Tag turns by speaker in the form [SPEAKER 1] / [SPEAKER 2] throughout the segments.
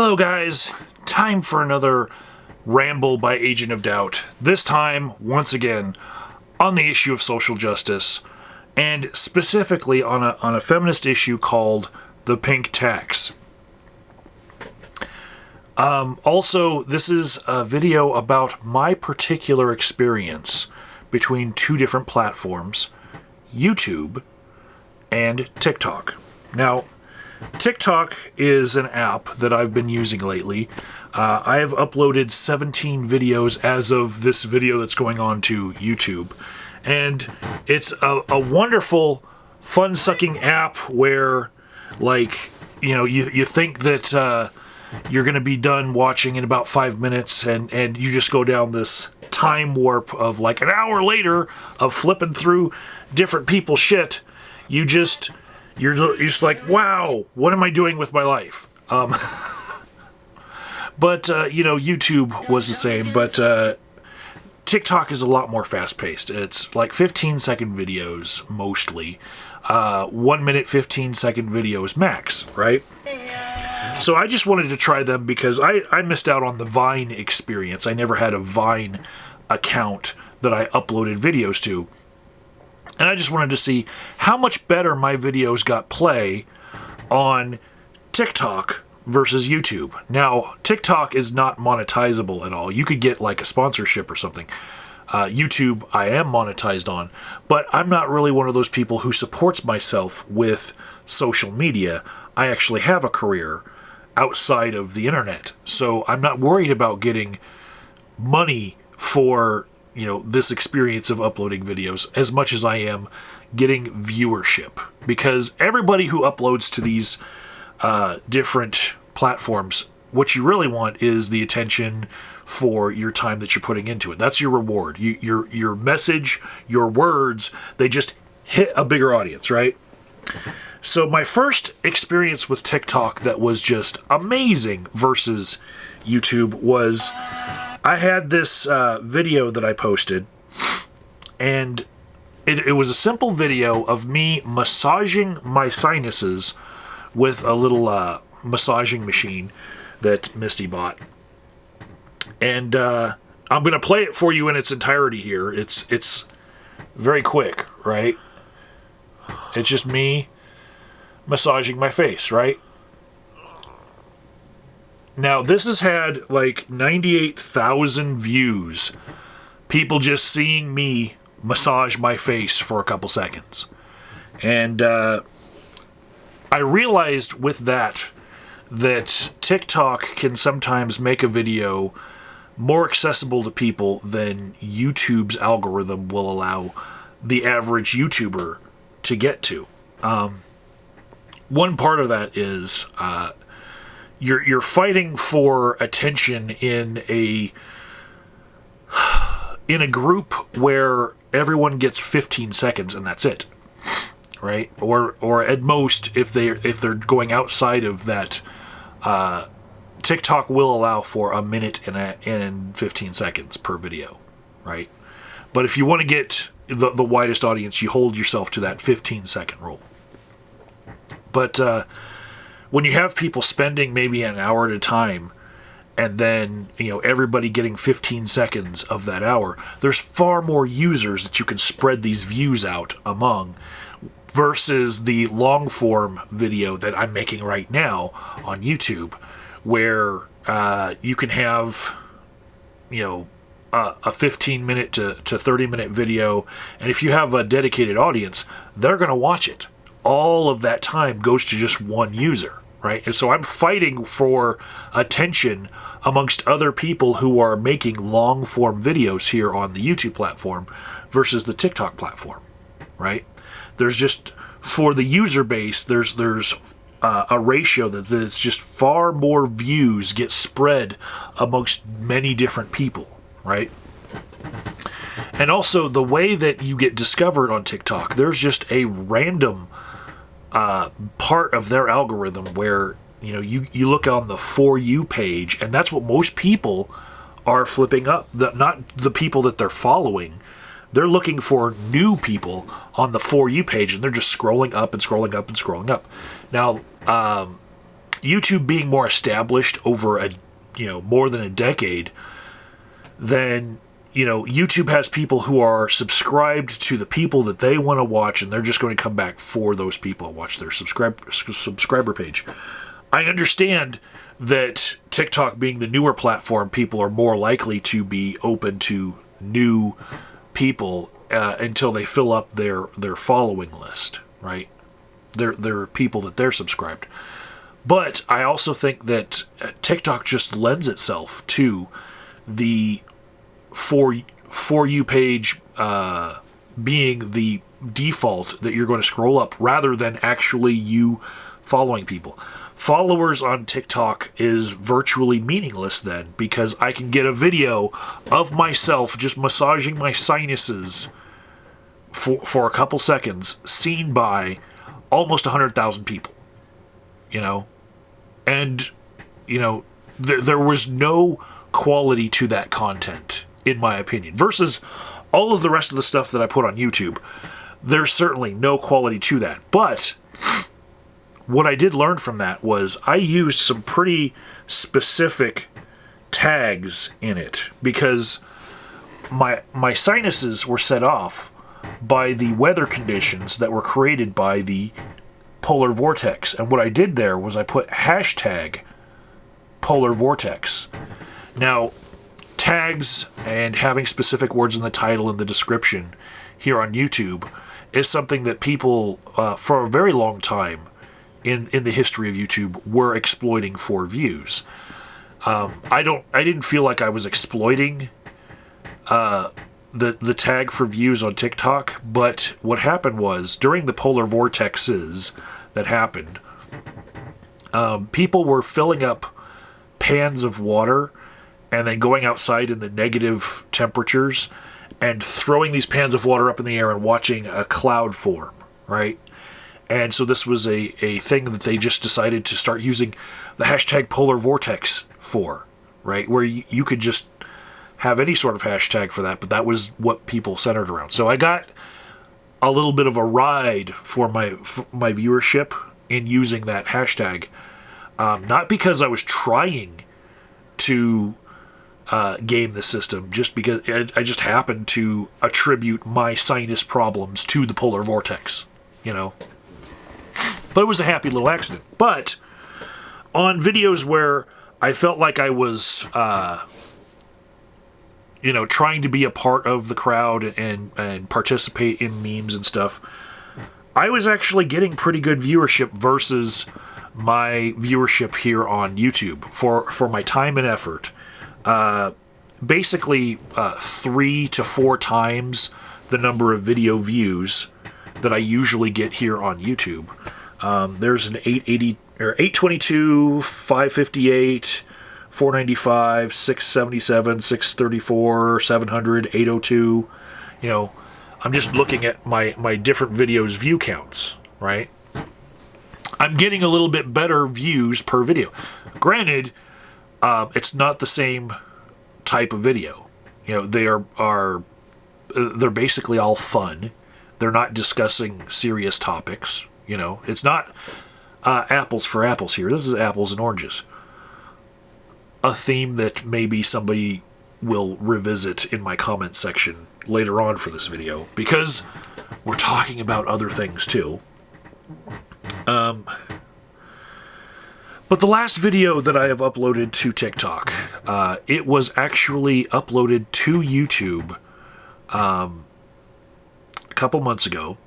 [SPEAKER 1] Hello guys, time for another ramble by Agent of Doubt. This time, once again, on the issue of social justice, and specifically on a feminist issue called the pink tax. Also, this is a video about my particular experience between two different platforms, YouTube and TikTok. Now, TikTok is an app that I've been using lately. I have uploaded 17 videos as of this video that's going on to YouTube. And it's a wonderful, fun-sucking app where, like, you know, you think that you're going to be done watching in about 5 minutes, and you just go down this time warp of like an hour later of flipping through different people's shit. You're just like, wow, what am I doing with my life? But, you know, YouTube was the same, but TikTok is a lot more fast-paced. It's like 15-second videos, mostly. 1 minute, 15-second videos max, right? So I just wanted to try them because I missed out on the Vine experience. I never had a Vine account that I uploaded videos to. And I just wanted to see how much better my videos got play on TikTok versus YouTube. Now, TikTok is not monetizable at all. You could get like a sponsorship or something. YouTube, I am monetized on, but I'm not really one of those people who supports myself with social media. I actually have a career outside of the internet, so I'm not worried about getting money for, you know, this experience of uploading videos as much as I am getting viewership, because everybody who uploads to these different platforms, what you really want is the attention for your time that you're putting into it. That's your reward. Your message, your words, they just hit a bigger audience, right? So my first experience with TikTok that was just amazing versus YouTube was I had this video that I posted, and it was a simple video of me massaging my sinuses with a little massaging machine that Misty bought. And I'm going to play it for you in its entirety here. It's very quick, right? It's just me massaging my face, right? Now, this has had like 98,000 views. People just seeing me massage my face for a couple seconds. And I realized with that TikTok can sometimes make a video more accessible to people than YouTube's algorithm will allow the average YouTuber to get to. One part of that is you're fighting for attention in a group where everyone gets 15 seconds and that's it, right? Or at most, if they're going outside of that, TikTok will allow for a minute and 15 seconds per video, right? But if you want to get the widest audience, you hold yourself to that 15-second rule. But when you have people spending maybe an hour at a time, and then, you know, everybody getting 15 seconds of that hour, there's far more users that you can spread these views out among versus the long-form video that I'm making right now on YouTube, where you can have, you know, a 15-minute to 30-minute video, and if you have a dedicated audience, they're going to watch it. All of that time goes to just one user, right? And so I'm fighting for attention amongst other people who are making long-form videos here on the YouTube platform versus the TikTok platform, right? There's just, for the user base, there's a ratio that it's just far more views get spread amongst many different people, right? And also, the way that you get discovered on TikTok, there's just a random part of their algorithm where, you know, you look on the For You page, and that's what most people are flipping up. Not the people that they're following. They're looking for new people on the For You page, and they're just scrolling up and scrolling up and scrolling up. Now, YouTube being more established over more than a decade, then YouTube has people who are subscribed to the people that they want to watch, and they're just going to come back for those people and watch their subscriber page. I understand that TikTok being the newer platform, people are more likely to be open to new people until they fill up their following list, right? Their people that they're subscribed. But I also think that TikTok just lends itself to the For You page being the default that you're going to scroll up rather than actually you following people. Followers on TikTok is virtually meaningless then, because I can get a video of myself just massaging my sinuses for a couple seconds, seen by almost 100,000 people, and there was no quality to that content, in my opinion, versus all of the rest of the stuff that I put on YouTube. There's certainly no quality to that, but what I did learn from that was I used some pretty specific tags in it, because my sinuses were set off by the weather conditions that were created by the polar vortex. And what I did there was I put hashtag polar vortex. Now, tags and having specific words in the title and the description here on YouTube is something that people for a very long time in the history of YouTube were exploiting for views. I didn't feel like I was exploiting the tag for views on TikTok, but what happened was during the polar vortexes that happened, people were filling up pans of water and then going outside in the negative temperatures and throwing these pans of water up in the air and watching a cloud form, right? And so this was a thing that they just decided to start using the hashtag polar vortex for, right? Where you could just have any sort of hashtag for that, but that was what people centered around. So I got a little bit of a ride for my viewership in using that hashtag, not because I was trying to game the system, just because I just happened to attribute my sinus problems to the polar vortex, But it was a happy little accident. But on videos where I felt like I was trying to be a part of the crowd and participate in memes and stuff, I was actually getting pretty good viewership versus my viewership here on YouTube for my time and effort. Basically 3 to 4 times the number of video views that I usually get here on YouTube. There's an 880 or 822, 558, 495, 677, 634, 700, 802. I'm just looking at my different videos' view counts, right? I'm getting a little bit better views per video. Granted, it's not the same type of video. They're basically all fun. They're not discussing serious topics. It's not apples for apples here. This is apples and oranges. A theme that maybe somebody will revisit in my comment section later on for this video, because we're talking about other things too. But the last video that I have uploaded to TikTok, it was actually uploaded to YouTube a couple months ago.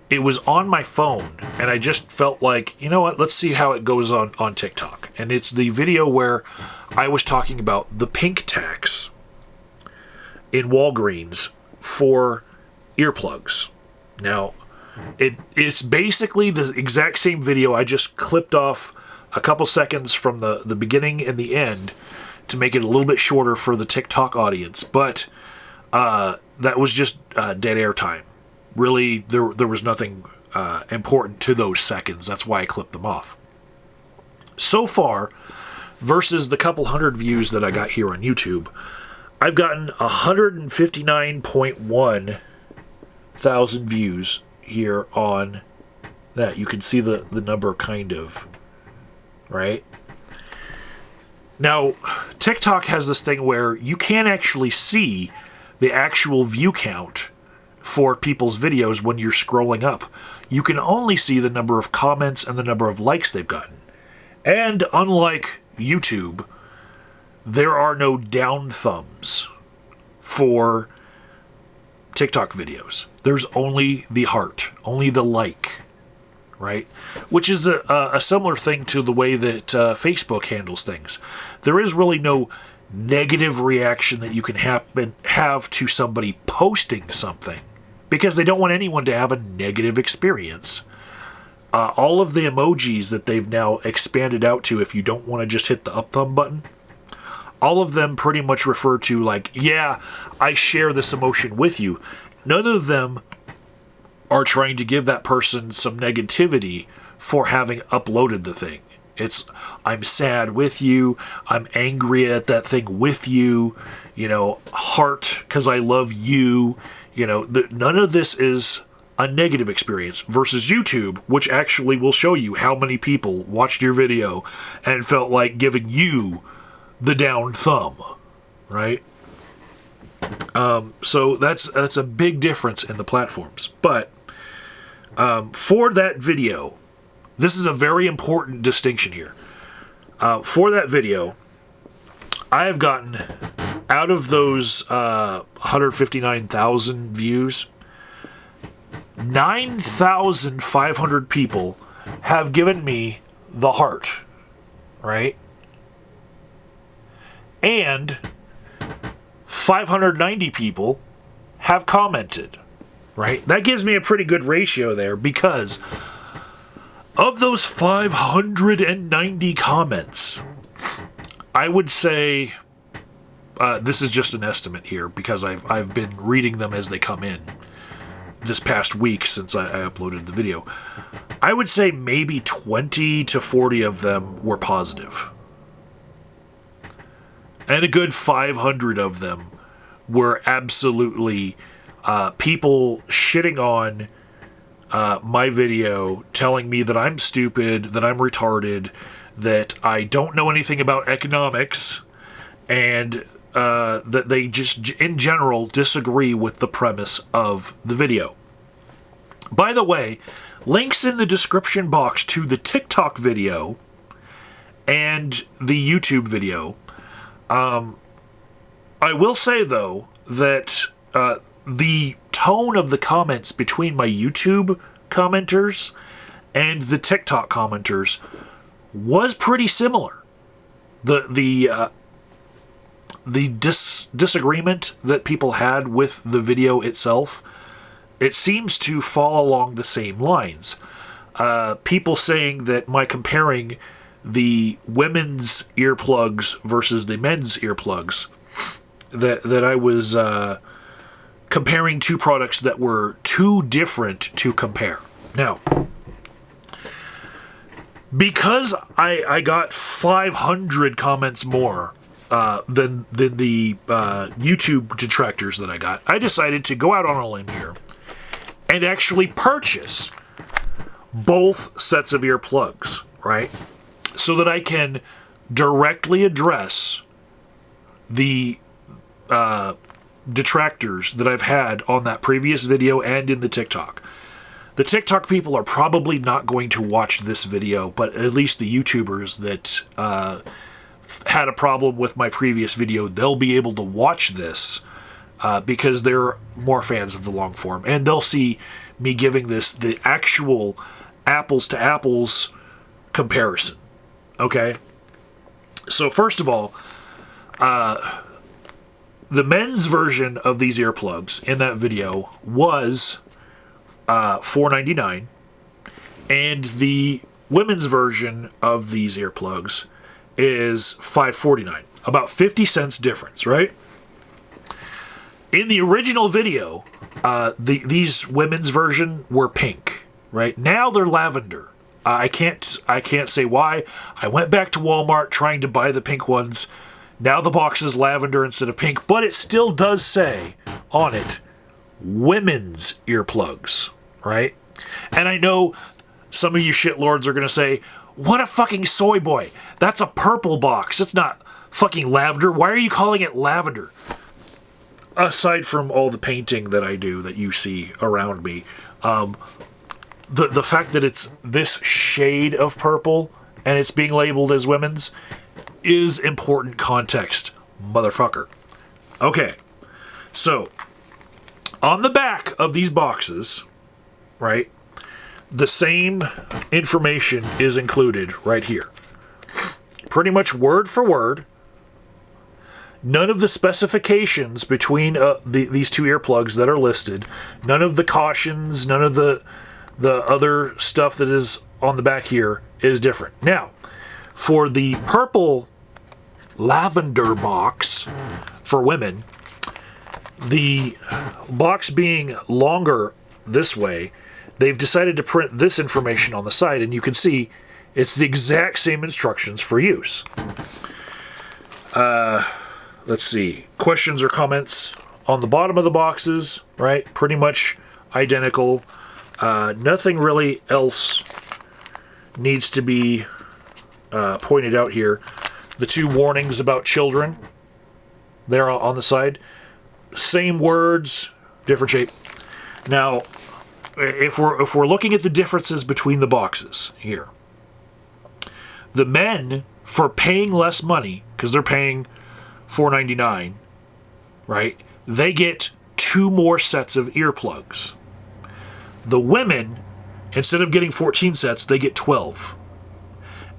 [SPEAKER 1] It was on my phone, and I just felt like, you know what, let's see how it goes on TikTok. And it's the video where I was talking about the pink tax in Walgreens for earplugs. Now, it's basically the exact same video. I just clipped off a couple seconds from the beginning and the end to make it a little bit shorter for the TikTok audience. But that was just dead air time. Really, there was nothing important to those seconds. That's why I clipped them off. So far, versus the couple hundred views that I got here on YouTube, I've gotten 159.1 thousand views here on that. You can see the number kind of right? Now, TikTok has this thing where you can't actually see the actual view count for people's videos when you're scrolling up. You can only see the number of comments and the number of likes they've gotten. And unlike YouTube, there are no down thumbs for TikTok videos. There's only the heart, only the like, right? Which is a similar thing to the way that Facebook handles things. There is really no negative reaction that you can have to somebody posting something, because they don't want anyone to have a negative experience. All of the emojis that they've now expanded out to, if you don't want to just hit the up thumb button, all of them pretty much refer to like, yeah, I share this emotion with you. None of them are trying to give that person some negativity for having uploaded the thing. It's, I'm sad with you, I'm angry at that thing with you, heart because I love you. None of this is a negative experience, versus YouTube, which actually will show you how many people watched your video and felt like giving you the down thumb, right? So that's a big difference in the platforms. But for that video, this is a very important distinction here. For that video, I have gotten, out of those 159,000 views, 9,500 people have given me the heart, right? And 590 people have commented, right? That gives me a pretty good ratio there, because of those 590 comments, I would say, this is just an estimate here because I've been reading them as they come in this past week since I uploaded the video. I would say maybe 20 to 40 of them were positive. And a good 500 of them were absolutely people shitting on my video, telling me that I'm stupid, that I'm retarded, that I don't know anything about economics, and that they just, in general, disagree with the premise of the video. By the way, links in the description box to the TikTok video and the YouTube video. I will say, though, that the tone of the comments between my YouTube commenters and the TikTok commenters was pretty similar. The disagreement that people had with the video itself, it seems to fall along the same lines. People saying that my comparing the women's earplugs versus the men's earplugs, that I was comparing two products that were too different to compare. Now, because I got 500 comments more than the YouTube detractors that I got, I decided to go out on a limb here and actually purchase both sets of earplugs, right? So that I can directly address the detractors that I've had on that previous video and in the TikTok. The TikTok people are probably not going to watch this video, but at least the YouTubers that had a problem with my previous video, they'll be able to watch this because they're more fans of the long form, and they'll see me giving this the actual apples to apples comparison. Okay? So first of all, the men's version of these earplugs in that video was $4.99, and the women's version of these earplugs is $5.49. About 50 cents difference, right? In the original video, these women's version were pink, right? Now they're lavender. I can't say why. I went back to Walmart trying to buy the pink ones. Now the box is lavender instead of pink, but it still does say on it, women's earplugs, right? And I know some of you shitlords are going to say, What a fucking soy boy. That's a purple box. It's not fucking lavender. Why are you calling it lavender? Aside from all the painting that I do that you see around me, the fact that it's this shade of purple and it's being labeled as women's is important context, motherfucker. Okay, so on the back of these boxes, right, the same information is included right here. Pretty much word for word. None of the specifications between these two earplugs that are listed, none of the cautions, none of the other stuff that is on the back here is different. Now, for the purple lavender box for women, the box being longer this way, they've decided to print this information on the side, and you can see it's the exact same instructions for use. Let's see. Questions or comments on the bottom of the boxes, right? Pretty much identical. Nothing really else needs to be pointed out here. The two warnings about children there on the side. Same words, different shape. Now, if we're looking at the differences between the boxes here, the men, for paying less money, because they're paying $4.99, right? They get 2 more sets of earplugs. The women, instead of getting 14 sets, they get 12.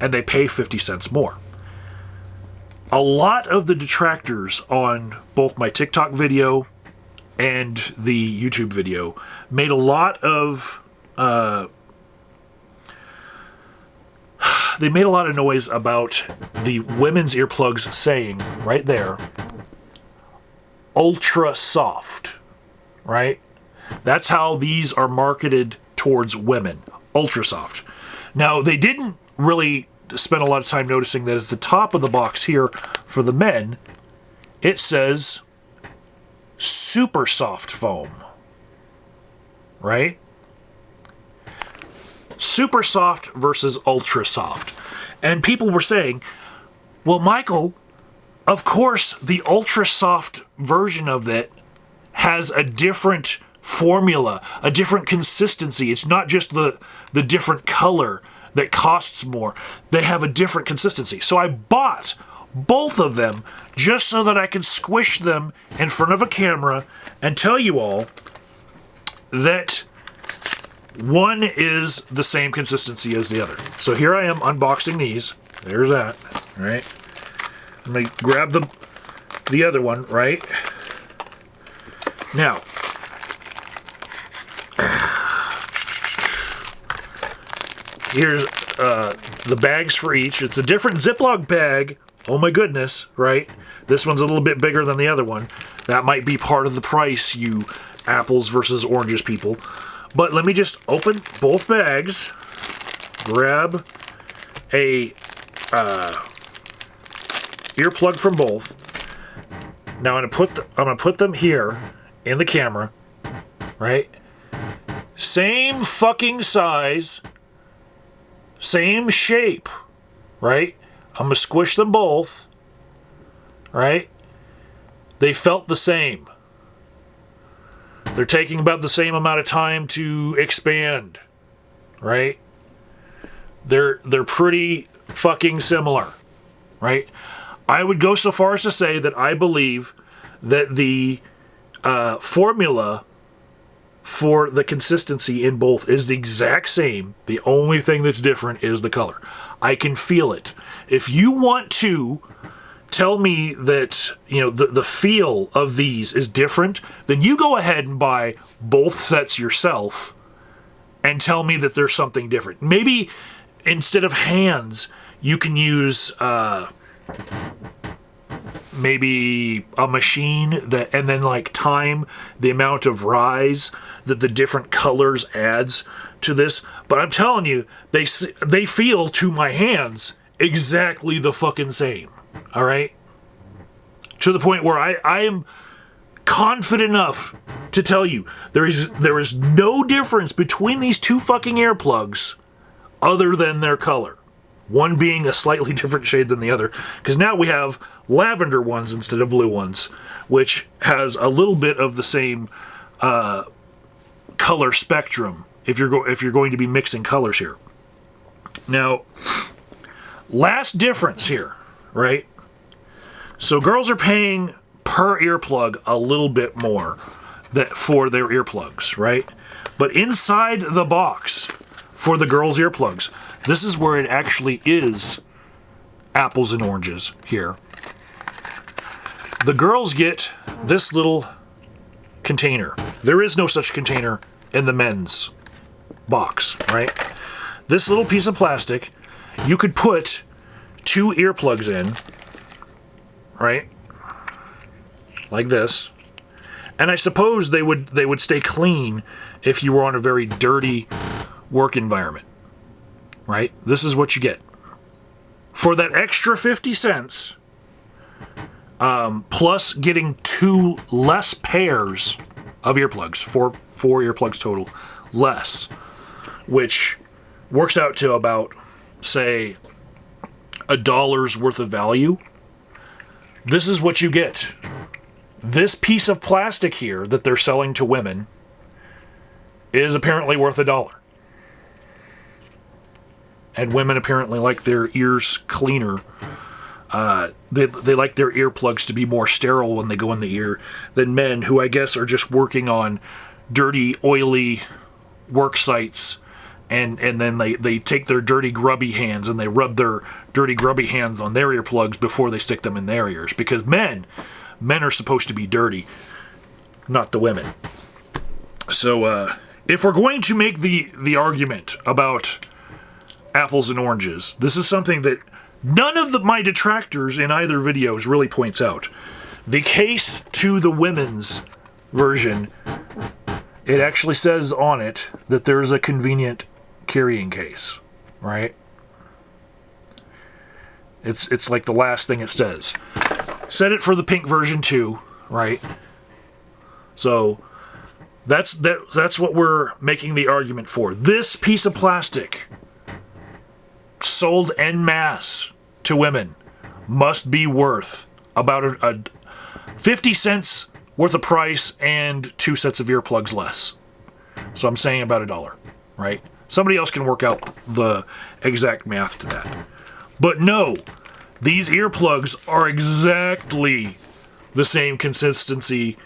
[SPEAKER 1] And they pay 50 cents more. A lot of the detractors on both my TikTok video and the YouTube video made a lot of they made a lot of noise about the women's earplugs saying right there, ultra soft, right? That's how these are marketed towards women, ultra soft. Now, they didn't really spend a lot of time noticing that at the top of the box here for the men, it says super soft foam, right? Super soft versus ultra soft. And people were saying, well, Michael, of course the ultra soft version of it has a different formula, a different consistency. It's not just the different color that costs more. They have a different consistency. So I bought both of them just so that I could squish them in front of a camera and tell you all that one is the same consistency as the other. So here I am unboxing these. There's that, right? Let me grab the other one, right? Now, here's the bags for each. It's a different Ziploc bag. Oh my goodness, right? This one's a little bit bigger than the other one. That might be part of the price, you apples versus oranges people. But let me just open both bags, grab a earplug from both. Now I'm gonna put them here in the camera, right? Same fucking size, same shape, right? I'm gonna squish them both, right? They felt the same. They're taking about the same amount of time to expand, right? They're pretty fucking similar, right? I would go so far as to say that I believe that the formula for the consistency in both is the exact same. The only thing that's different is the color. I can feel it. If you want to tell me that, you know, the feel of these is different, then you go ahead and buy both sets yourself and tell me that there's something different. Maybe instead of hands, you can use maybe a machine that, and then like time the amount of rise that the different colors adds to this. But I'm telling you, they feel to my hands exactly the fucking same. All right? To the point where I am confident enough to tell you there is no difference between these two fucking earplugs other than their color. one being a slightly different shade than the other, because now we have lavender ones instead of blue ones, which has a little bit of the same color spectrum if you're going to be mixing colors here. Now, last difference here, right? So girls are paying per earplug a little bit more for their earplugs, right? But inside the box for the girls' earplugs, this is where it actually is apples and oranges here. The girls get this little container. There is no such container in the men's box, right? This little piece of plastic, you could put 2 earplugs in, right? Like this. And I suppose they would stay clean if you were on a very dirty work environment, right? This is what you get. For that extra 50 cents, plus getting 2 less pairs of earplugs, four earplugs total, less, which works out to about, say, $1 worth of value. This is what you get. This piece of plastic here that they're selling to women is apparently worth $1. And women apparently like their ears cleaner. They like their earplugs to be more sterile when they go in the ear than men, who I guess are just working on dirty, oily work sites, and then they take their dirty, grubby hands and they rub their dirty, grubby hands on their earplugs before they stick them in their ears. Because men are supposed to be dirty, not the women. So if we're going to make the argument about apples and oranges, this is something that none of my detractors in either videos really points out. The case to the women's version, it actually says on it that there's a convenient carrying case, right? It's like the last thing it says. Said it for the pink version too, right? So that's what we're making the argument for. This piece of plastic sold en masse to women must be worth about a 50 cents worth of price and 2 sets of earplugs less. So I'm saying about $1, right? Somebody else can work out the exact math to that. But no, these earplugs are exactly the same consistency.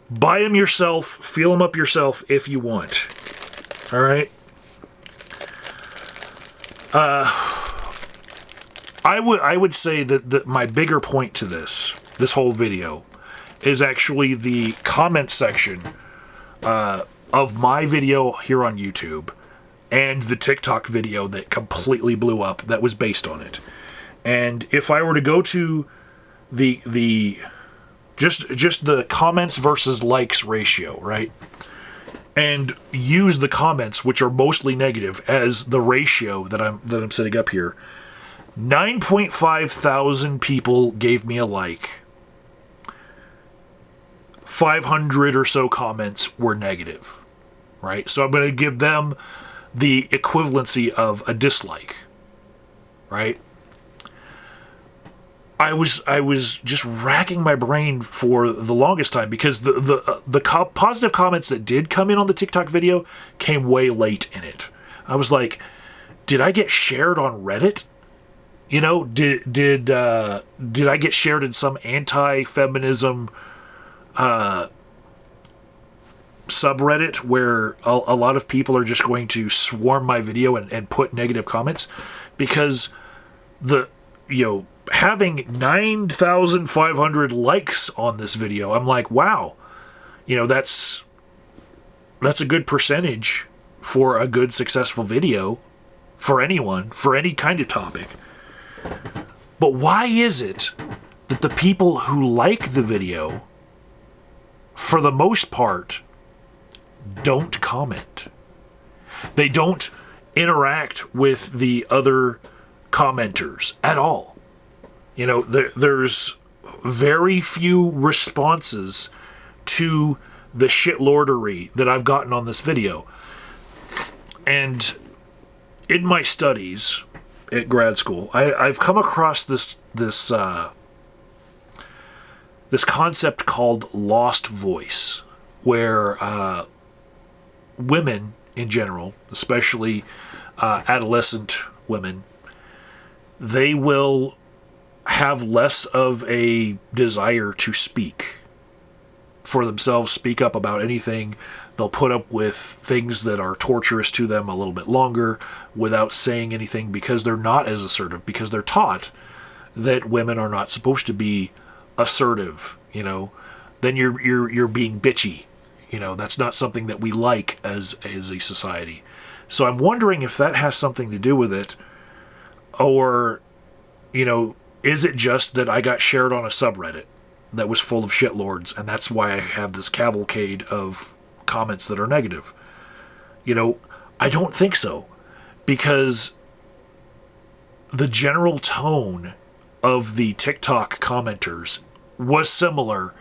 [SPEAKER 1] Buy them yourself, feel them up yourself if you want. All right? I would say that my bigger point to this whole video is actually the comment section of my video here on YouTube and the TikTok video that completely blew up that was based on it. And if I were to go to the just the comments versus likes ratio, right? And use the comments, which are mostly negative, as the ratio that I'm setting up here. 9.5 thousand people gave me a like. 500 or so comments were negative, right? So I'm going to give them the equivalency of a dislike, right? I was just racking my brain for the longest time because the positive comments that did come in on the TikTok video came way late in it. I was like, did I get shared on Reddit? You know, did I get shared in some anti-feminism subreddit where a lot of people are just going to swarm my video and put negative comments? Because having 9,500 likes on this video, I'm like, wow, that's a good percentage for a good successful video for anyone, for any kind of topic. But why is it that the people who like the video, for the most part, don't comment? They don't interact with the other commenters at all. There's very few responses to the shitlordery that I've gotten on this video. And in my studies, at grad school, I've come across this concept called lost voice, where women in general, especially adolescent women, they will have less of a desire to speak for themselves, speak up about anything. They'll put up with things that are torturous to them a little bit longer without saying anything because they're not as assertive, because they're taught that women are not supposed to be assertive, you know. Then you're being bitchy. You know, that's not something that we like as a society. So I'm wondering if that has something to do with it, or, you know, is it just that I got shared on a subreddit that was full of shitlords, and that's why I have this cavalcade of comments that are negative? You know, I don't think so, because the general tone of the TikTok commenters was similar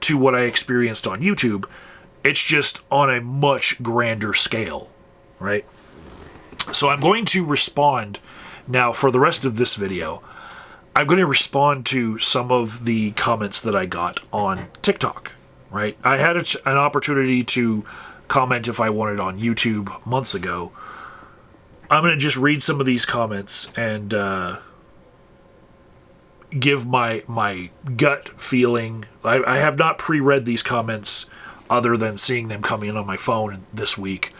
[SPEAKER 1] to what I experienced on YouTube. It's just on a much grander scale, right? So I'm going to respond now for the rest of this video. I'm going to respond to some of the comments that I got on TikTok, right? I had an opportunity to comment if I wanted on YouTube months ago. I'm going to just read some of these comments and give my gut feeling. I have not pre-read these comments other than seeing them come in on my phone this week.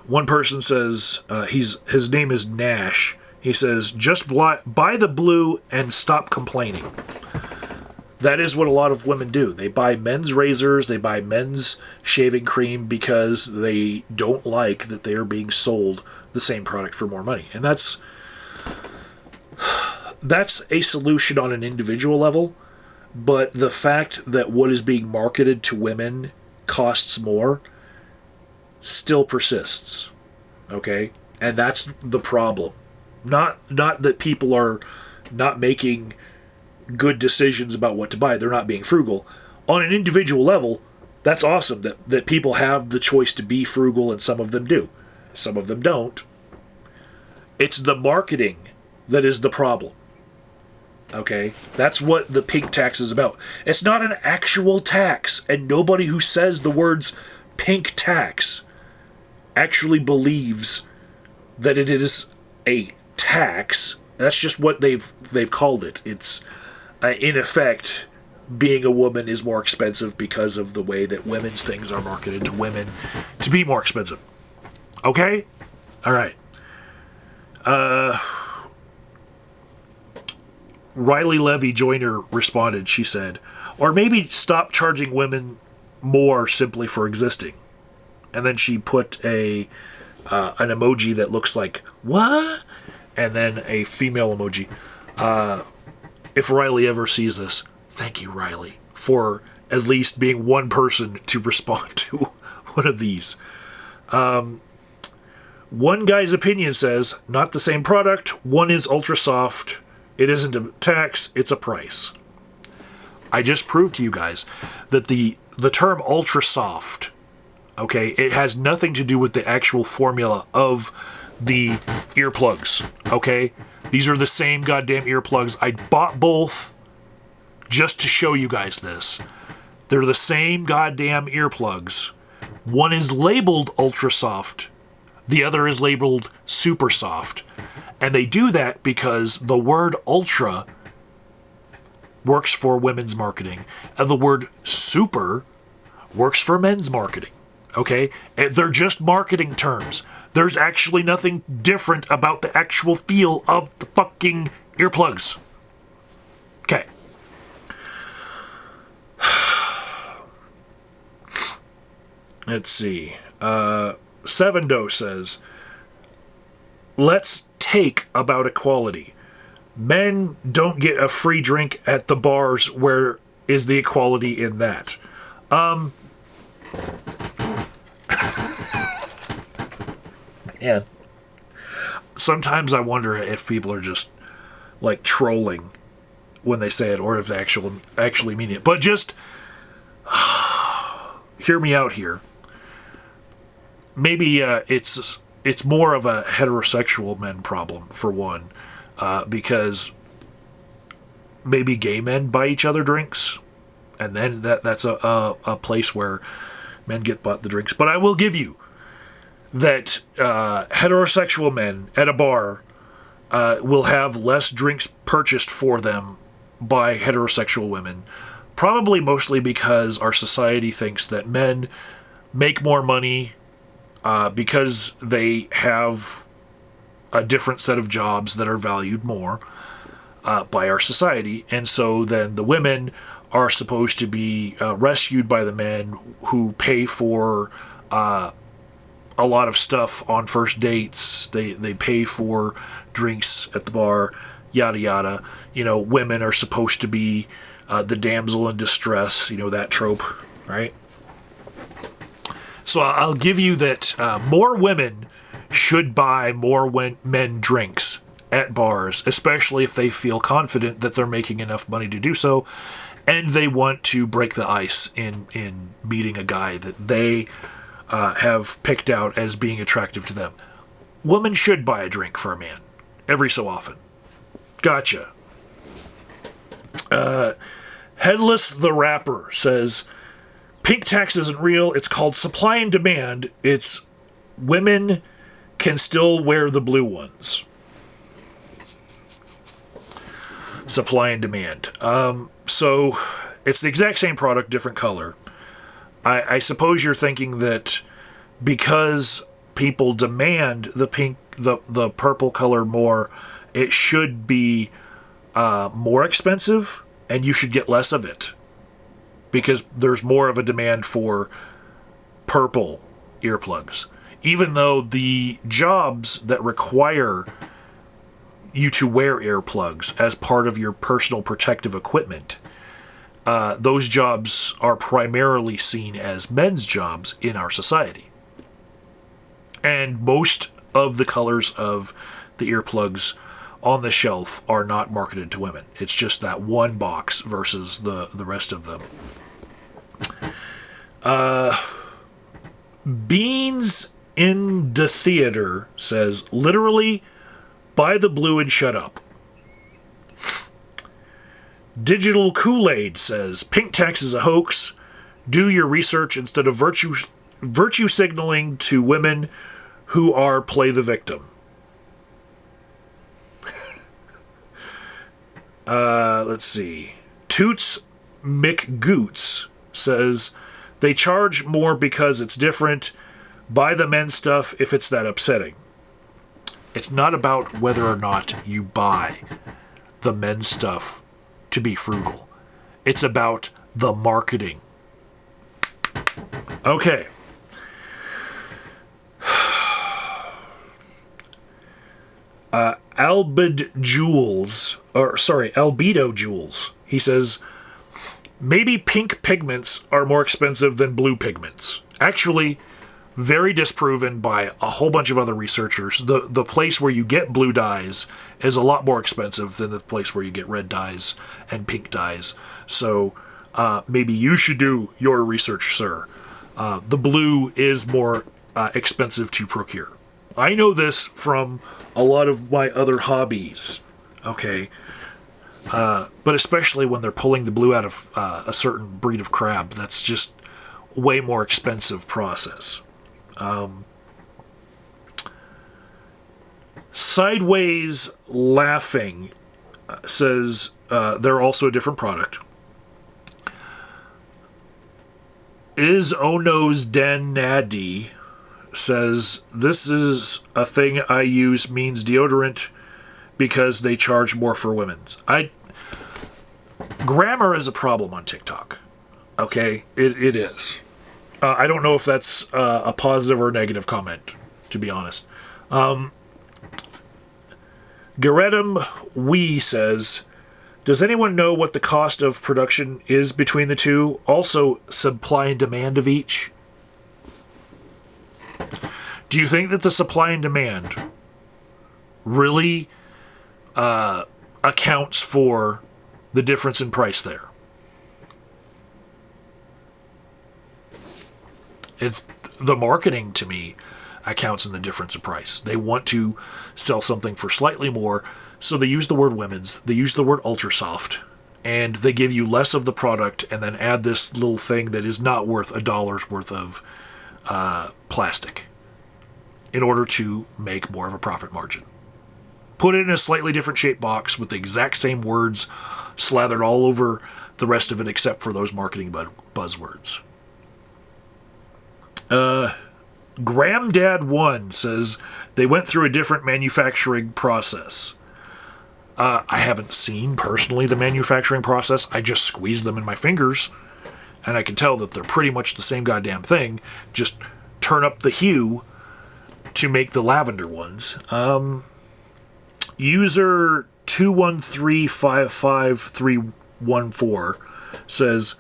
[SPEAKER 1] One person says, his name is Nash. He says, just buy the blue and stop complaining. That is what a lot of women do. They buy men's razors, they buy men's shaving cream because they don't like that they are being sold the same product for more money. And that's a solution on an individual level, but the fact that what is being marketed to women costs more still persists, okay? And that's the problem. Not that people are not making good decisions about what to buy. They're not being frugal. On an individual level, that's awesome that people have the choice to be frugal, and some of them do. Some of them don't. It's the marketing that is the problem. Okay? That's what the pink tax is about. It's not an actual tax, and nobody who says the words pink tax actually believes that it is a tax. That's just what they've called it. It's in effect, being a woman is more expensive because of the way that women's things are marketed to women to be more expensive. Okay? All right. Riley Levy Joyner responded. She said, or maybe stop charging women more simply for existing. And then she put an emoji that looks like, what? And then a female emoji. If Riley ever sees this, thank you, Riley, for at least being one person to respond to one of these. One guy's opinion says, not the same product. One is ultra soft. It isn't a tax, it's a price. I just proved to you guys that the term ultra soft, okay, it has nothing to do with the actual formula of the earplugs, okay? These are the same goddamn earplugs. I bought both just to show you guys this. They're the same goddamn earplugs. One is labeled ultra soft. The other is labeled super soft. And they do that because the word ultra works for women's marketing, and the word super works for men's marketing. Okay? And they're just marketing terms. There's actually nothing different about the actual feel of the fucking earplugs. Okay. Let's see. Sevendo says, let's take about equality. Men don't get a free drink at the bars. Where is the equality in that? Man. Sometimes I wonder if people are just like trolling when they say it, or if they actually mean it. But just hear me out here. Maybe it's it's more of a heterosexual men problem, for one, because maybe gay men buy each other drinks, and then that's a place where men get bought the drinks. But I will give you that heterosexual men at a bar will have less drinks purchased for them by heterosexual women, probably mostly because our society thinks that men make more money because they have a different set of jobs that are valued more by our society. And so then the women are supposed to be rescued by the men who pay for a lot of stuff on first dates. They pay for drinks at the bar, yada yada. You know, women are supposed to be the damsel in distress, you know, that trope, right? So I'll give you that more women should buy more men drinks at bars, especially if they feel confident that they're making enough money to do so, and they want to break the ice in meeting a guy that they have picked out as being attractive to them. Women should buy a drink for a man every so often. Gotcha. Headless the Rapper says, pink tax isn't real. It's called supply and demand. It's women can still wear the blue ones. Supply and demand. So it's the exact same product, different color. I suppose you're thinking that because people demand the pink, the purple color more, it should be more expensive and you should get less of it because there's more of a demand for purple earplugs. Even though the jobs that require you to wear earplugs as part of your personal protective equipment, those jobs are primarily seen as men's jobs in our society. And most of the colors of the earplugs on the shelf are not marketed to women. It's just that one box versus the rest of them. Beans in the Theater says, literally, buy the blue and shut up. Digital Kool-Aid says, pink tax is a hoax. Do your research instead of virtue signaling to women who are play the victim. Let's see. Toots McGoots says, they charge more because it's different. Buy the men's stuff if it's that upsetting. It's not about whether or not you buy the men's stuff to be frugal. It's about the marketing. Okay. Albedo Jules. He says, maybe pink pigments are more expensive than blue pigments. Actually, very disproven by a whole bunch of other researchers. The place where you get blue dyes is a lot more expensive than the place where you get red dyes and pink dyes. So maybe you should do your research, sir. The blue is more expensive to procure. I know this from a lot of my other hobbies, okay? But especially when they're pulling the blue out of a certain breed of crab, that's just way more expensive process. Sideways Laughing says they're also a different product. Is Ono's Den Nadi says, this is a thing I use, means deodorant because they charge more for women's. Grammar is a problem on TikTok. Okay? It is. I don't know if that's a positive or negative comment, to be honest. Garetum Wee says, does anyone know what the cost of production is between the two? Also, supply and demand of each? Do you think that the supply and demand really accounts for the difference in price there? It's the marketing to me. accounts in the difference of price. They want to sell something for slightly more, so they use the word women's, they use the word ultra soft, and they give you less of the product and then add this little thing that is not worth $1 worth of plastic in order to make more of a profit margin. Put it in a slightly different shaped box with the exact same words slathered all over the rest of it except for those marketing buzzwords. Gramdad1 says they went through a different manufacturing process. I haven't seen personally the manufacturing process. I just squeeze them in my fingers and I can tell that they're pretty much the same goddamn thing. Just turn up the hue to make the lavender ones. User 213551314 says,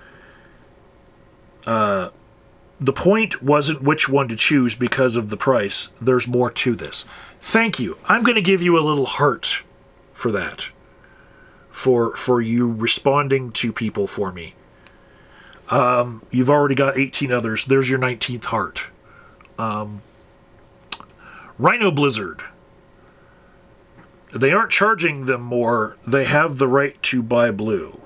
[SPEAKER 1] the point wasn't which one to choose because of the price. There's more to this. Thank you. I'm going to give you a little heart for that. For you responding to people for me. You've already got 18 others. There's your 19th heart. Rhino Blizzard. They aren't charging them more. They have the right to buy blue.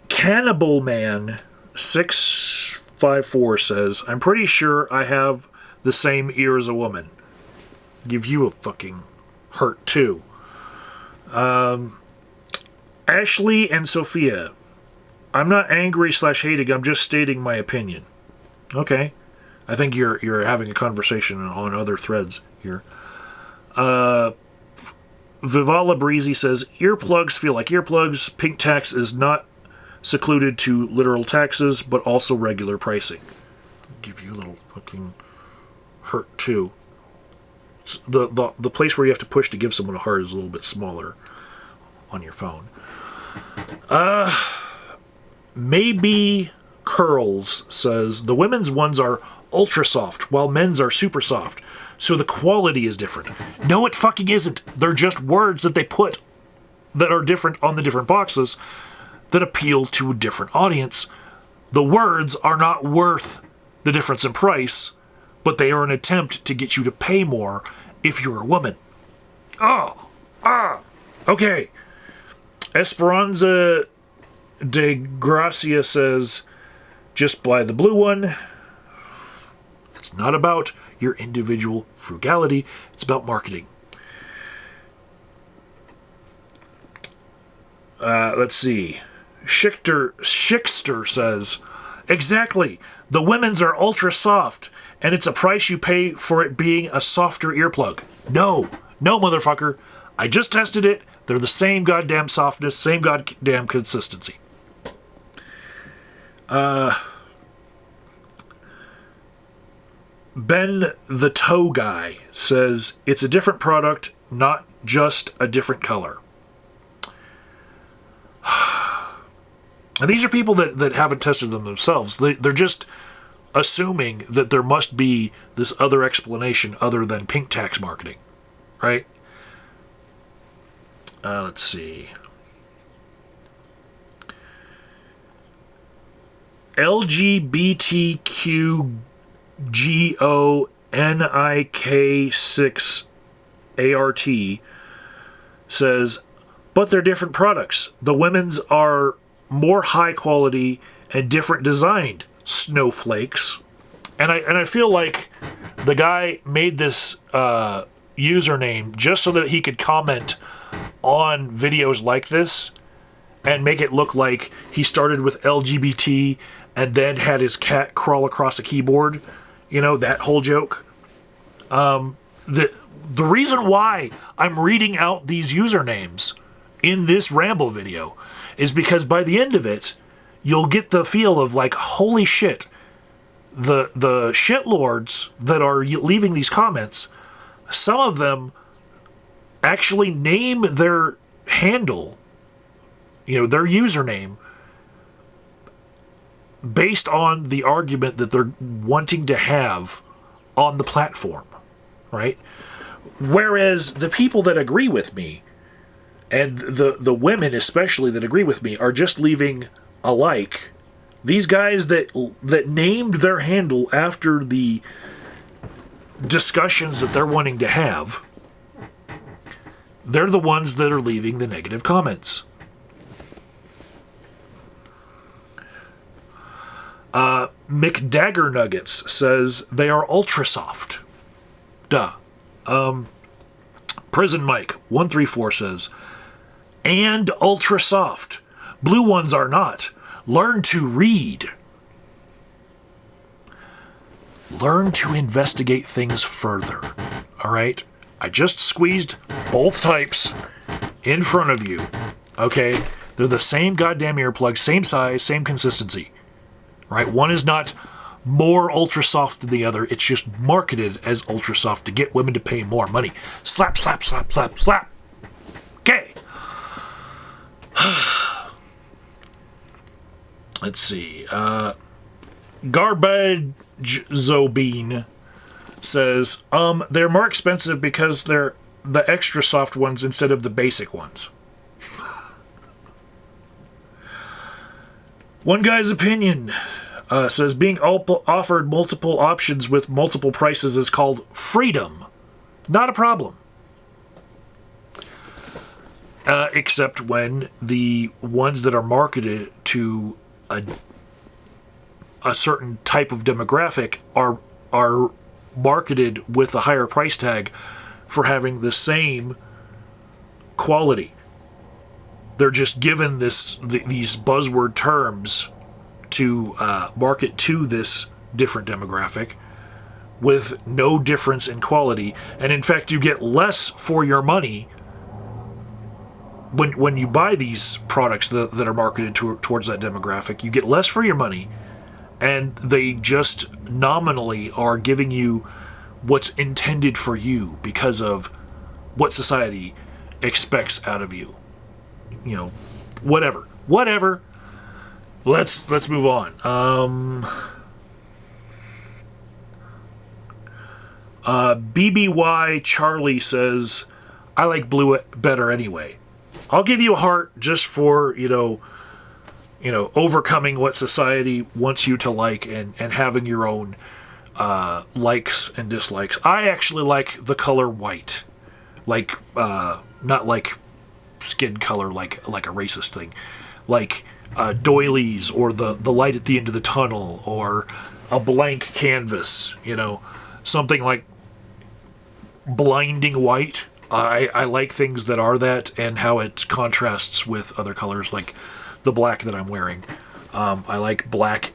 [SPEAKER 1] Cannibal Man 654 says, I'm pretty sure I have the same ear as a woman. Give you a fucking hurt too. Ashley and Sophia. I'm not angry/hating, I'm just stating my opinion. Okay. I think you're having a conversation on other threads here. Vivala Breezy says, earplugs feel like earplugs. Pink tax is not secluded to literal taxes, but also regular pricing. I'll give you a little fucking hurt too. It's the place where you have to push to give someone a heart is a little bit smaller on your phone. Maybe Curls says, the women's ones are ultra soft, while men's are super soft. So the quality is different. No, it fucking isn't. They're just words that they put that are different on the different boxes that appeal to a different audience. The words are not worth the difference in price, but they are an attempt to get you to pay more if you're a woman. Okay. Esperanza de Gracia says, just buy the blue one. It's not about your individual frugality. It's about marketing. Let's see. Schickster says, exactly. The women's are ultra soft, and it's a price you pay for it being a softer earplug. No, motherfucker. I just tested it. They're the same goddamn softness, same goddamn consistency. Ben the Toe Guy says, it's a different product, not just a different color. And these are people that haven't tested them themselves. They're just assuming that there must be this other explanation other than pink tax marketing, right? Let's see. LGBTQGONIK6ART says, but they're different products. The women's are more high quality and different designed. Snowflakes. And I feel like the guy made this username just so that he could comment on videos like this and make it look like he started with LGBT and then had his cat crawl across a keyboard. You know, that whole joke. The reason why I'm reading out these usernames in this ramble video is because by the end of it, you'll get the feel of like, holy shit, the shitlords that are leaving these comments, some of them actually name their handle, you know, their username, based on the argument that they're wanting to have on the platform, right? Whereas the people that agree with me, and the women especially that agree with me, are just leaving a like These guys that named their handle after the discussions that they're wanting to have, they're the ones that are leaving the negative comments. McDagger Nuggets says they are ultra soft. Duh. Prison Mike 134 says, and ultra soft. Blue ones are not. Learn to read. Learn to investigate things further. All right? I just squeezed both types in front of you. Okay? They're the same goddamn earplug, same size, same consistency. Right? One is not more ultra soft than the other. It's just marketed as ultra soft to get women to pay more money. Slap, slap, slap, slap, slap. Okay. Let's see. Garbage Zobeen says, they're more expensive because they're the extra soft ones instead of the basic ones. One guy's opinion says being offered multiple options with multiple prices is called freedom. Not a problem. Except when the ones that are marketed to a certain type of demographic are marketed with a higher price tag for having the same quality. They're just given these buzzword terms to market to this different demographic with no difference in quality. And in fact, you get less for your money when you buy these products that are marketed towards that demographic. You get less for your money, and they just nominally are giving you what's intended for you because of what society expects out of you. You know, whatever. Let's move on. BBY Charlie says, I like blue better anyway. I'll give you a heart just for, overcoming what society wants you to like and having your own likes and dislikes. I actually like the color white. Like, not like skin color like a racist thing. Like doilies or the light at the end of the tunnel or a blank canvas, something like blinding white. I like things that are that and how it contrasts with other colors like the black that I'm wearing. I like black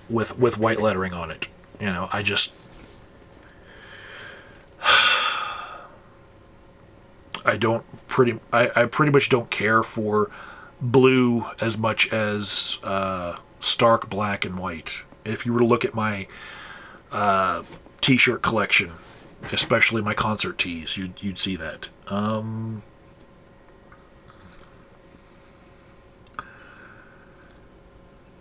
[SPEAKER 1] with white lettering on it. I pretty much don't care for blue as much as stark black and white. If you were to look at my t-shirt collection, especially my concert tees, you'd see that.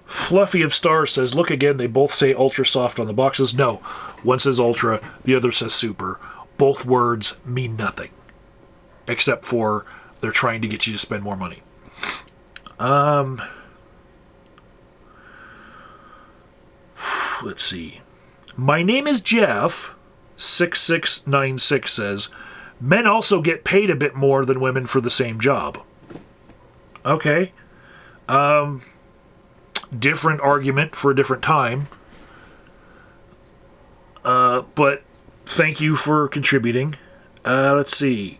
[SPEAKER 1] Fluffy of Stars says, look again, they both say ultra soft on the boxes. No, one says ultra, the other says super. Both words mean nothing, except for they're trying to get you to spend more money. Let's see. My name is Jeff. 6696 says, men also get paid a bit more than women for the same job. Okay. Different argument for a different time. But thank you for contributing. Let's see.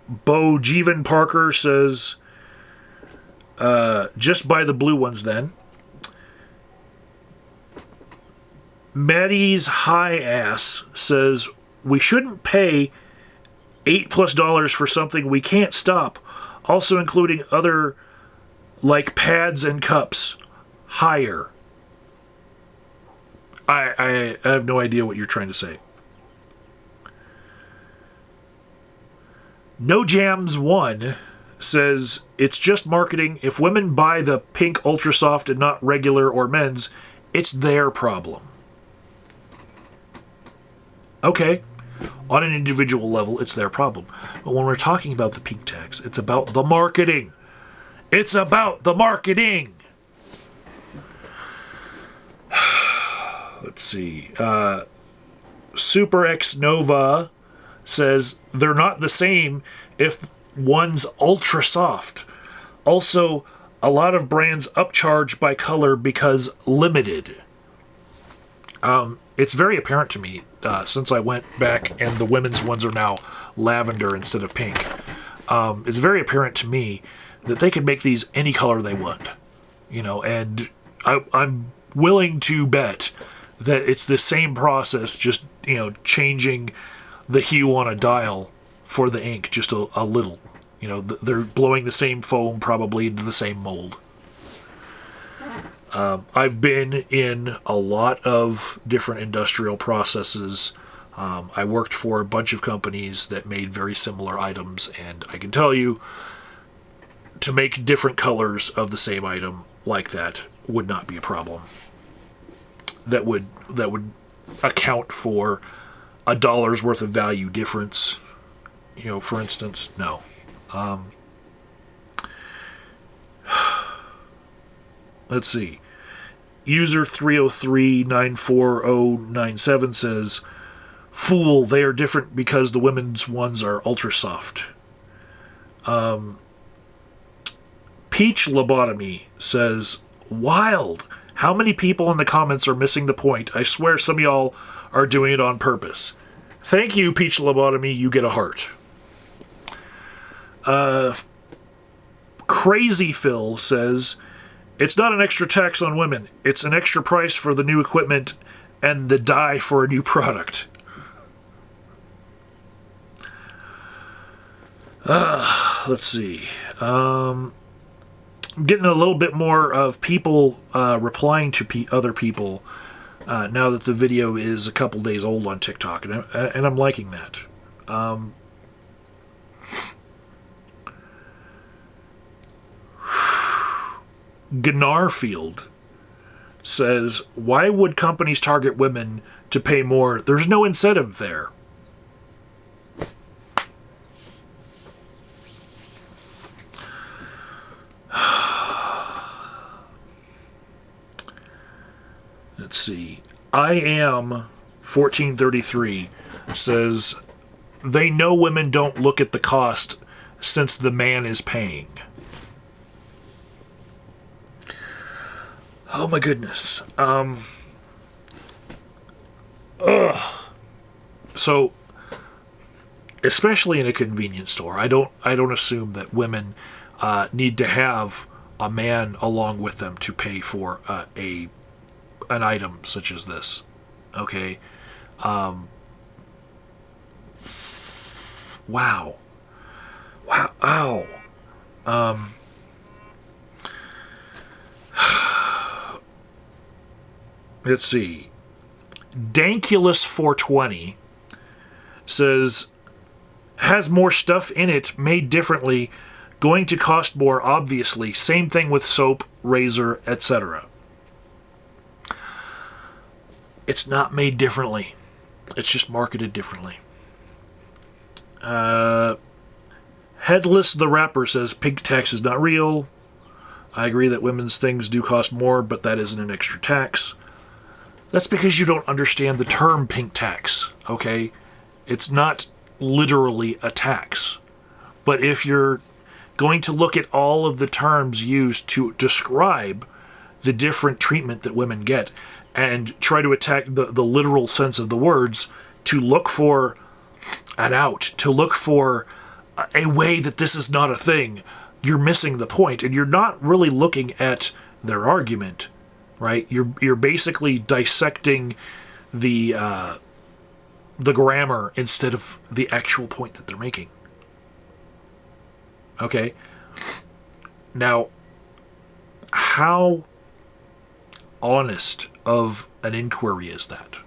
[SPEAKER 1] Bo Jeevan Parker says, just buy the blue ones then. Maddie's high ass says, we shouldn't pay $8+ for something we can't stop, also including other like pads and cups. Higher. I have no idea what you're trying to say. No Jams 1 says, it's just marketing. If women buy the pink ultra soft and not regular or men's, it's their problem. Okay, on an individual level, it's their problem. But when we're talking about the pink tax, it's about the marketing. It's about the marketing. let's see. Super X Nova says they're not the same if one's ultra soft. Also, a lot of brands upcharge by color because limited. It's very apparent to me since I went back and the women's ones are now lavender instead of pink. It's very apparent to me that they can make these any color they want, you know, and I'm willing to bet that it's the same process, just, you know, changing the hue on a dial for the ink just a little. You know, they're blowing the same foam probably into the same mold. I've been in a lot of different industrial processes. I worked for a bunch of companies that made very similar items, and I can tell you, to make different colors of the same item like that would not be a problem. That would account for $1 worth of value difference. You know, for instance, no. Let's see. User 303-94097 says, "Fool, they are different because the women's ones are ultra soft." Peach Lobotomy says, "Wild. How many people in the comments are missing the point? I swear some of y'all are doing it on purpose." Thank you, Peach Lobotomy. You get a heart. Crazy Phil says, "It's not an extra tax on women. It's an extra price for the new equipment and the dye for a new product." Let's see. I'm getting a little bit more of people replying to other people now that the video is a couple days old on TikTok, and I'm liking that. Gnarfield says, "Why would companies target women to pay more? There's no incentive there." Let's see. I am 1433 says, "They know women don't look at the cost since the man is paying." Oh my goodness. So, especially in a convenience store, I don't assume that women need to have a man along with them to pay for an item such as this. Okay. Wow. Ow. Let's see. Dankulus420 says, "Has more stuff in it, made differently, going to cost more, obviously. Same thing with soap, razor, etc." It's not made differently. It's just marketed differently. Headless the Rapper says, "Pink tax is not real. I agree that women's things do cost more, but that isn't an extra tax." That's because you don't understand the term pink tax, okay? It's not literally a tax. But if you're going to look at all of the terms used to describe the different treatment that women get and try to attack the literal sense of the words, to look for an out, to look for a way that this is not a thing, you're missing the point, and you're not really looking at their argument. Right, you're basically dissecting the grammar instead of the actual point that they're making. Okay. Now, how honest of an inquiry is that?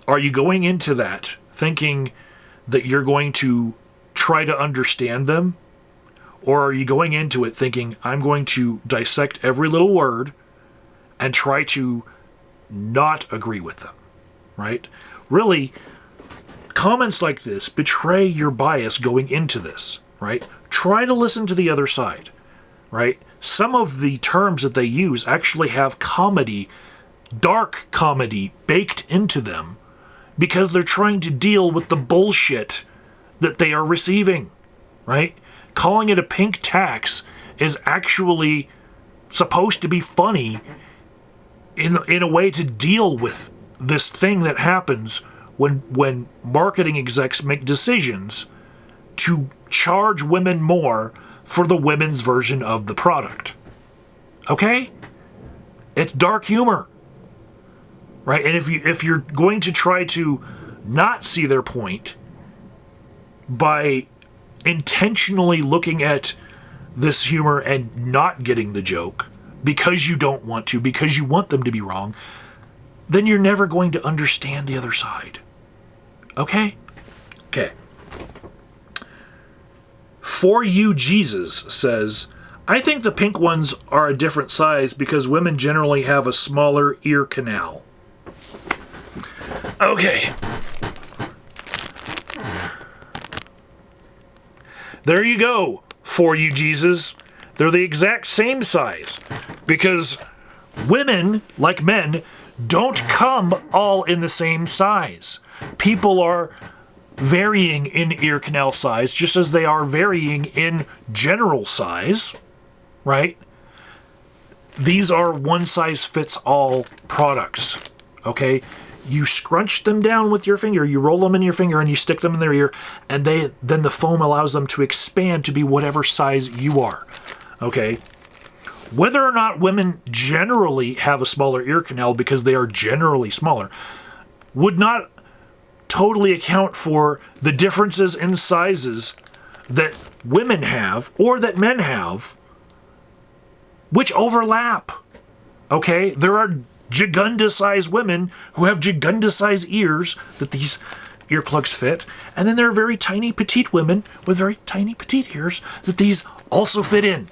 [SPEAKER 1] Are you going into that thinking that you're going to try to understand them? Or are you going into it thinking, I'm going to dissect every little word and try to not agree with them, right? Really, comments like this betray your bias going into this, right? Try to listen to the other side, right? Some of the terms that they use actually have comedy dark comedy baked into them because they're trying to deal with the bullshit that they are receiving, right? Calling it a pink tax is actually supposed to be funny in a way to deal with this thing that happens when marketing execs make decisions to charge women more for the women's version of the product. Okay? It's dark humor. Right? And if you're going to try to not see their point by intentionally looking at this humor and not getting the joke because you don't want to, because you want them to be wrong, then you're never going to understand the other side. Okay? Okay. For You Jesus says, I think the pink ones are a different size because women generally have a smaller ear canal. Okay. There you go, For You Jesus. They're the exact same size because women, like men, don't come all in the same size. People are varying in ear canal size just as they are varying in general size, right? These are one-size-fits-all products, okay? You scrunch them down with your finger, you roll them in your finger, and you stick them in their ear, and then the foam allows them to expand to be whatever size you are, okay? Whether or not women generally have a smaller ear canal because they are generally smaller would not totally account for the differences in sizes that women have or that men have, which overlap. Okay? There are gigunda-sized women who have gigunda-sized ears that these earplugs fit, and then there are very tiny petite women with very tiny petite ears that these also fit in.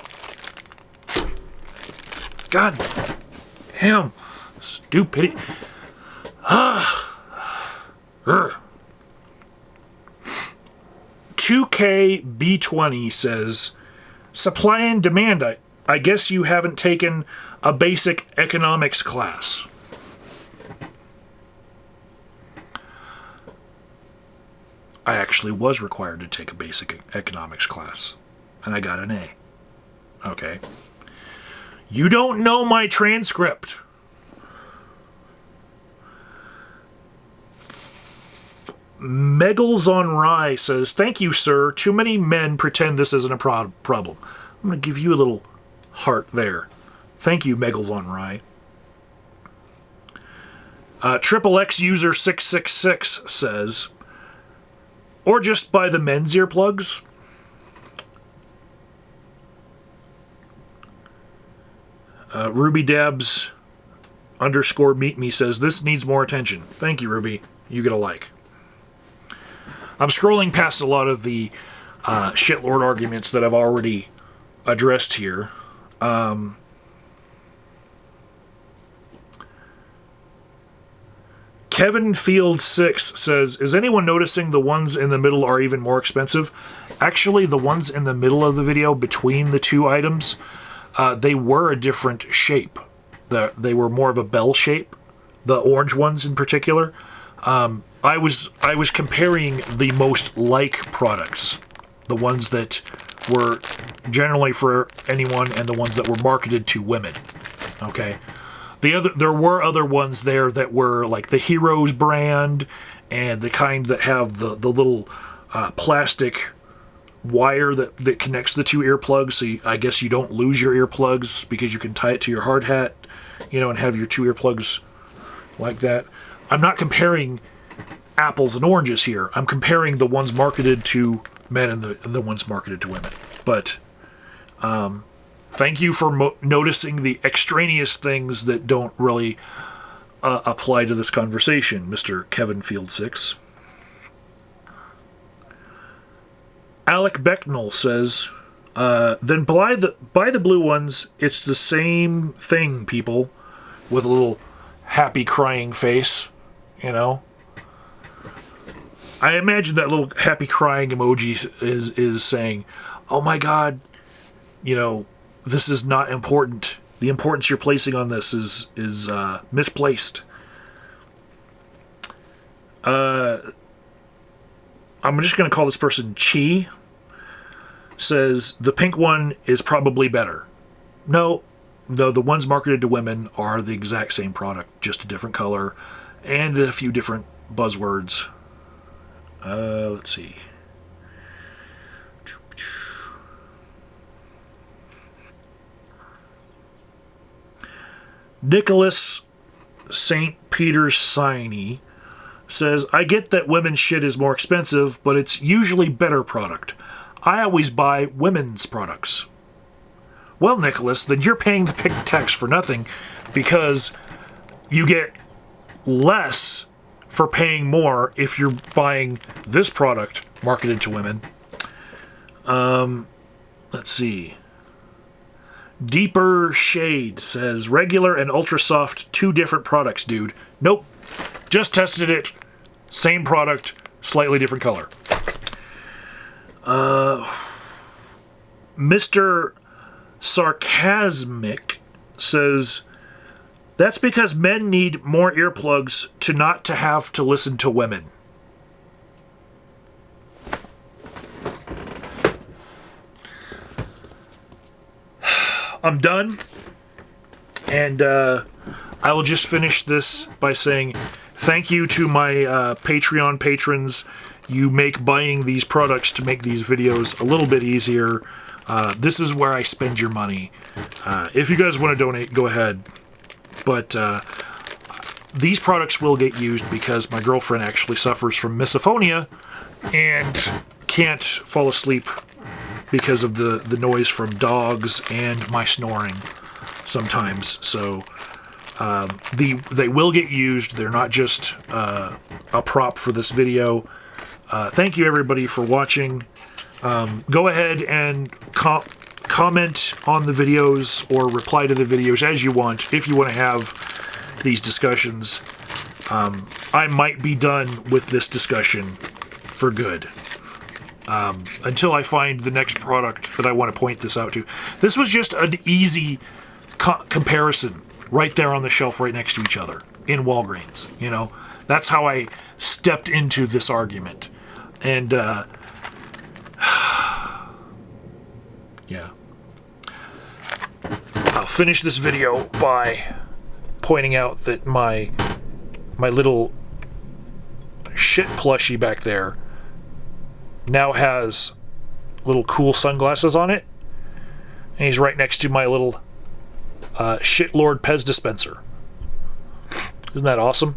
[SPEAKER 1] God damn. Stupidity. 2KB20 says, supply and demand. I guess you haven't taken a basic economics class. I actually was required to take a basic economics class, and I got an A. Okay. You don't know my transcript. Megals on Rye says, thank you, sir. Too many men pretend this isn't a problem. I'm going to give you a little heart there. Thank you, Megals on Rye. XXX user 666 says, or just buy the men's earplugs. Ruby Dabs _ meet me says, this needs more attention. Thank you, Ruby. You get a like. I'm scrolling past a lot of the shitlord arguments that I've already addressed here. Kevin Field 6 says, is anyone noticing the ones in the middle are even more expensive? Actually, the ones in the middle of the video between the two items, they were a different shape. They were more of a bell shape, the orange ones in particular. I was comparing the most like products, the ones that were generally for anyone and the ones that were marketed to women. Okay, there were other ones there that were like the Heroes brand and the kind that have the little plastic wire that connects the two earplugs. So I guess you don't lose your earplugs because you can tie it to your hard hat, and have your two earplugs like that. I'm not comparing apples and oranges here. I'm comparing the ones marketed to men and the ones marketed to women. But thank you for noticing the extraneous things that don't really apply to this conversation, Mr. Kevin Field 6. Alec Becknell says, then buy the blue ones. It's the same thing, people. With a little happy crying face, I imagine that little happy crying emoji is saying, oh my God, this is not important. The importance you're placing on this is misplaced. I'm just going to call this person Chi. Says, the pink one is probably better. No, the ones marketed to women are the exact same product, just a different color and a few different buzzwords. Let's see. Nicholas St. Peter's Siney says, I get that women's shit is more expensive, but it's usually better product. I always buy women's products. Well, Nicholas, then you're paying the pig tax for nothing, because you get less for paying more if you're buying this product marketed to women. Let's see. Deeper Shade says, regular and ultra soft, 2 different products, dude. Nope. Just tested it. Same product, slightly different color. Mr. Sarcasmic says, that's because men need more earplugs to not to have to listen to women. I'm done. And I will just finish this by saying thank you to my Patreon patrons. You make buying these products to make these videos a little bit easier. This is where I spend your money. If you guys want to donate, go ahead. But these products will get used because my girlfriend actually suffers from misophonia and can't fall asleep because of the noise from dogs and my snoring sometimes. So they will get used. They're not just a prop for this video. Thank you everybody for watching. Go ahead and comment on the videos or reply to the videos as you want if you want to have these discussions. I might be done with this discussion for good. Until I find the next product that I want to point this out to. This was just an easy comparison right there on the shelf right next to each other in Walgreens. You know, that's how I stepped into this argument. And yeah. I'll finish this video by pointing out that my little shit plushie back there now has little cool sunglasses on it. And he's right next to my little shitlord Pez dispenser. Isn't that awesome?